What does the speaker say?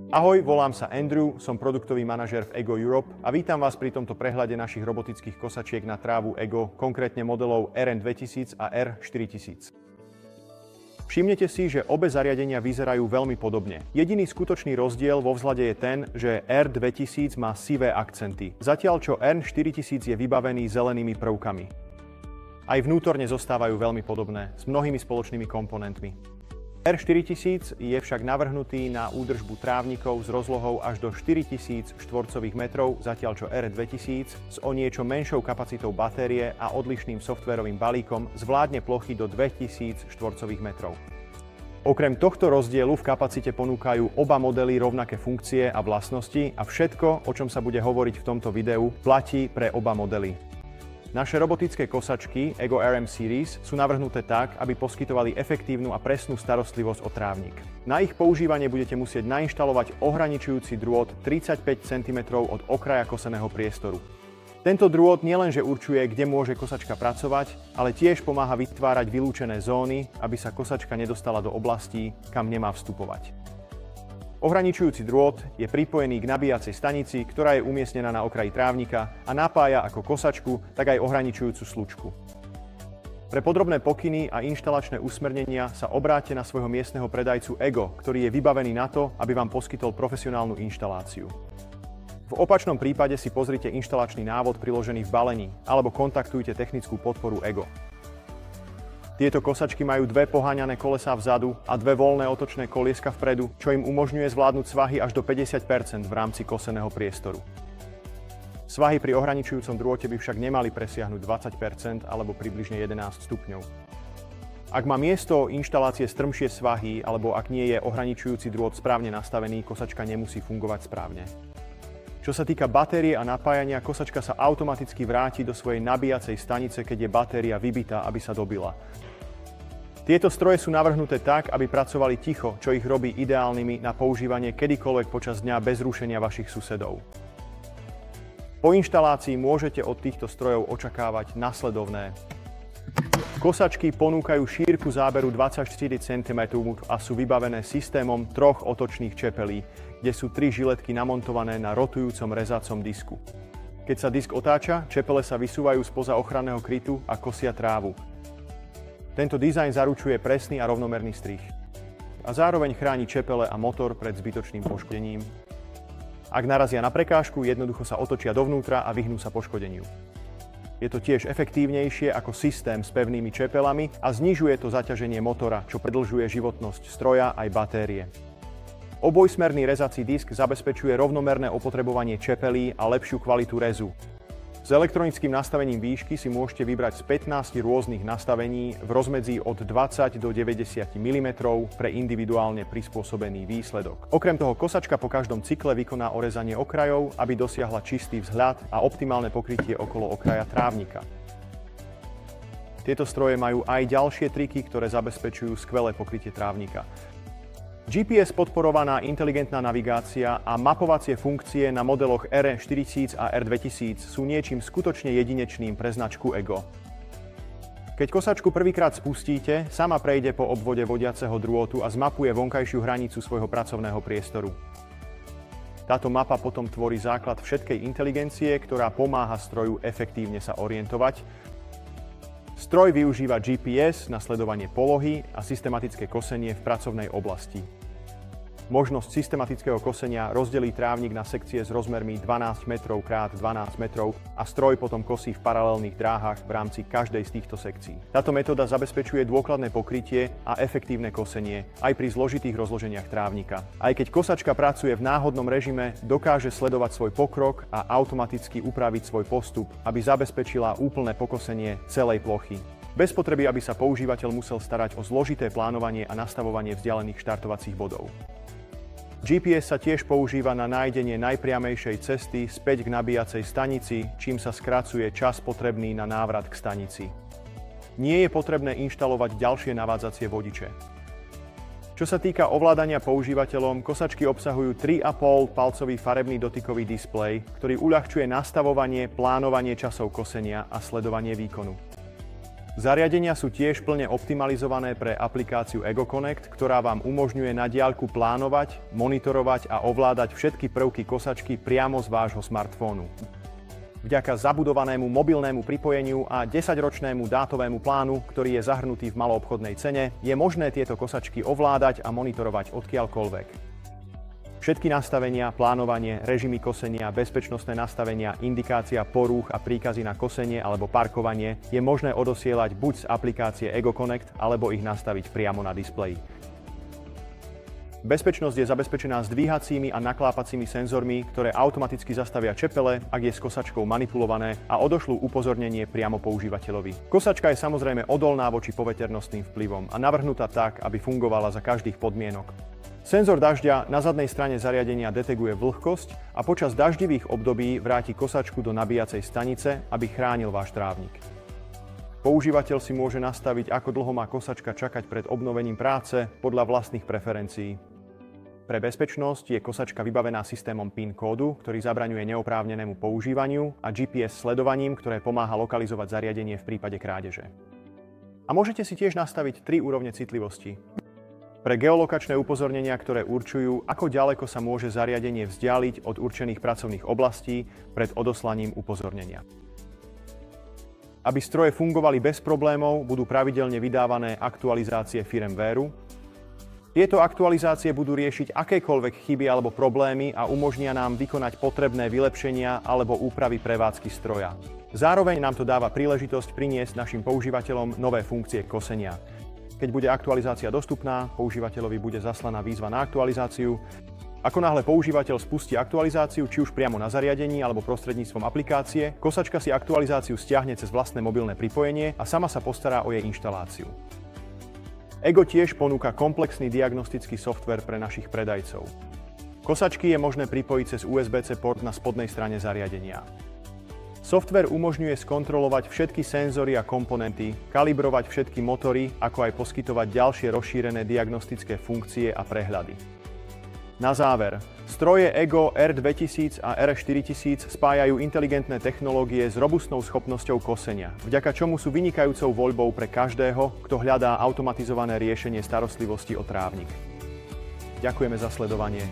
Ahoj, volám sa Andrew, som produktový manažér v Ego Europe a vítam vás pri tomto prehľade našich robotických kosačiek na trávu Ego, konkrétne modelov RN2000 a R4000. Všimnete si, že obe zariadenia vyzerajú veľmi podobne. Jediný skutočný rozdiel vo vzhľade je ten, že R2000 má sivé akcenty, zatiaľ čo R4000 je vybavený zelenými prvkami. Aj vnútorne zostávajú veľmi podobné, s mnohými spoločnými komponentmi. R4000 je však navrhnutý na údržbu trávnikov s rozlohou až do 4000 štvorcových metrov, zatiaľ čo R2000 s o niečo menšou kapacitou batérie a odlišným softvérovým balíkom zvládne plochy do 2000 štvorcových metrov. Okrem tohto rozdielu v kapacite ponúkajú oba modely rovnaké funkcie a vlastnosti a všetko, o čom sa bude hovoriť v tomto videu, platí pre oba modely. Naše robotické kosačky Ego RM Series sú navrhnuté tak, aby poskytovali efektívnu a presnú starostlivosť o trávnik. Na ich používanie budete musieť nainštalovať ohraničujúci drôt 35 cm od okraja koseného priestoru. Tento drôt nielenže určuje, kde môže kosačka pracovať, ale tiež pomáha vytvárať vylúčené zóny, aby sa kosačka nedostala do oblastí, kam nemá vstupovať. Ohraničujúci drôt je pripojený k nabíjacej stanici, ktorá je umiestnená na okraji trávnika a napája ako kosačku, tak aj ohraničujúcu slučku. Pre podrobné pokyny a inštalačné usmernenia sa obráťte na svojho miestneho predajcu Ego, ktorý je vybavený na to, aby vám poskytol profesionálnu inštaláciu. V opačnom prípade si pozrite inštalačný návod priložený v balení alebo kontaktujte technickú podporu Ego. Tieto kosačky majú dve poháňané kolesá vzadu a dve voľné otočné kolieska vpredu, čo im umožňuje zvládnuť svahy až do 50% v rámci koseného priestoru. Svahy pri ohraničujúcom drôte by však nemali presiahnuť 20% alebo približne 11 stupňov. Ak má miesto inštalácie strmšie svahy alebo ak nie je ohraničujúci drôt správne nastavený, kosačka nemusí fungovať správne. Čo sa týka batérie a napájania, kosačka sa automaticky vráti do svojej nabíjacej stanice, keď je batéria vybitá, aby sa dobila. Tieto stroje sú navrhnuté tak, aby pracovali ticho, čo ich robí ideálnymi na používanie kedykoľvek počas dňa bez rušenia vašich susedov. Po inštalácii môžete od týchto strojov očakávať nasledovné. Kosačky ponúkajú šírku záberu 24 cm a sú vybavené systémom troch otočných čepelí, kde sú 3 žiletky namontované na rotujúcom rezacom disku. Keď sa disk otáča, čepele sa vysúvajú spoza ochranného krytu a kosia trávu. Tento dizajn zaručuje presný a rovnomerný strih. A zároveň chráni čepele a motor pred zbytočným poškodením. Ak narazia na prekážku, jednoducho sa otočia dovnútra a vyhnú sa poškodeniu. Je to tiež efektívnejšie ako systém s pevnými čepelami a znižuje to zaťaženie motora, čo predĺžuje životnosť stroja aj batérie. Obojsmerný rezací disk zabezpečuje rovnomerné opotrebovanie čepelí a lepšiu kvalitu rezu. S elektronickým nastavením výšky si môžete vybrať z 15 rôznych nastavení v rozmedzi od 20 do 90 mm pre individuálne prispôsobený výsledok. Okrem toho kosačka po každom cykle vykoná orezanie okrajov, aby dosiahla čistý vzhľad a optimálne pokrytie okolo okraja trávnika. Tieto stroje majú aj ďalšie triky, ktoré zabezpečujú skvelé pokrytie trávnika. GPS podporovaná inteligentná navigácia a mapovacie funkcie na modeloch R4000 a R2000 sú niečím skutočne jedinečným pre značku Ego. Keď kosačku prvýkrát spustíte, sama prejde po obvode vodiaceho drôtu a zmapuje vonkajšiu hranicu svojho pracovného priestoru. Táto mapa potom tvorí základ všetkej inteligencie, ktorá pomáha stroju efektívne sa orientovať. Stroj využíva GPS na sledovanie polohy a systematické kosenie v pracovnej oblasti. Možnosť systematického kosenia rozdelí trávnik na sekcie s rozmermi 12 metrov x 12 metrov a stroj potom kosí v paralelných dráhach v rámci každej z týchto sekcií. Táto metóda zabezpečuje dôkladné pokrytie a efektívne kosenie aj pri zložitých rozloženiach trávnika. Aj keď kosačka pracuje v náhodnom režime, dokáže sledovať svoj pokrok a automaticky upraviť svoj postup, aby zabezpečila úplné pokosenie celej plochy. Bez potreby, aby sa používateľ musel starať o zložité plánovanie a nastavovanie vzdialených štartovacích bodov. GPS sa tiež používa na nájdenie najpriamejšej cesty späť k nabíjacej stanici, čím sa skracuje čas potrebný na návrat k stanici. Nie je potrebné inštalovať ďalšie navádzacie vodiče. Čo sa týka ovládania používateľom, kosačky obsahujú 3,5-palcový farebný dotykový displej, ktorý uľahčuje nastavovanie, plánovanie časov kosenia a sledovanie výkonu. Zariadenia sú tiež plne optimalizované pre aplikáciu Ego Connect, ktorá vám umožňuje na diaľku plánovať, monitorovať a ovládať všetky prvky kosačky priamo z vášho smartfónu. Vďaka zabudovanému mobilnému pripojeniu a 10-ročnému dátovému plánu, ktorý je zahrnutý v maloobchodnej cene, je možné tieto kosačky ovládať a monitorovať odkiaľkoľvek. Všetky nastavenia, plánovanie, režimy kosenia, bezpečnostné nastavenia, indikácia porúch a príkazy na kosenie alebo parkovanie je možné odosielať buď z aplikácie Ego Connect, alebo ich nastaviť priamo na displeji. Bezpečnosť je zabezpečená zdvíhacími a naklápacími senzormi, ktoré automaticky zastavia čepele, ak je s kosačkou manipulované, a odošlú upozornenie priamo používateľovi. Kosačka je samozrejme odolná voči poveternostným vplyvom a navrhnutá tak, aby fungovala za každých podmienok. Senzor dažďa na zadnej strane zariadenia detekuje vlhkosť a počas daždivých období vráti kosačku do nabíjacej stanice, aby chránil váš trávnik. Používateľ si môže nastaviť, ako dlho má kosačka čakať pred obnovením práce podľa vlastných preferencií. Pre bezpečnosť je kosačka vybavená systémom PIN kódu, ktorý zabraňuje neoprávnenému používaniu, a GPS sledovaním, ktoré pomáha lokalizovať zariadenie v prípade krádeže. A môžete si tiež nastaviť 3 úrovne citlivosti. Pre geolokačné upozornenia, ktoré určujú, ako ďaleko sa môže zariadenie vzdialiť od určených pracovných oblastí pred odoslaním upozornenia. Aby stroje fungovali bez problémov, budú pravidelne vydávané aktualizácie firmwareu. Tieto aktualizácie budú riešiť akékoľvek chyby alebo problémy a umožnia nám vykonať potrebné vylepšenia alebo úpravy prevádzky stroja. Zároveň nám to dáva príležitosť priniesť našim používateľom nové funkcie kosenia. Keď bude aktualizácia dostupná, používateľovi bude zaslaná výzva na aktualizáciu. Ako náhle používateľ spustí aktualizáciu, či už priamo na zariadení alebo prostredníctvom aplikácie, kosačka si aktualizáciu stiahne cez vlastné mobilné pripojenie a sama sa postará o jej inštaláciu. Ego tiež ponúka komplexný diagnostický softvér pre našich predajcov. Kosačky je možné pripojiť cez USB-C port na spodnej strane zariadenia. Softvér umožňuje skontrolovať všetky senzory a komponenty, kalibrovať všetky motory, ako aj poskytovať ďalšie rozšírené diagnostické funkcie a prehľady. Na záver, stroje Ego R2000 a R4000 spájajú inteligentné technológie s robustnou schopnosťou kosenia, vďaka čomu sú vynikajúcou voľbou pre každého, kto hľadá automatizované riešenie starostlivosti o trávnik. Ďakujeme za sledovanie.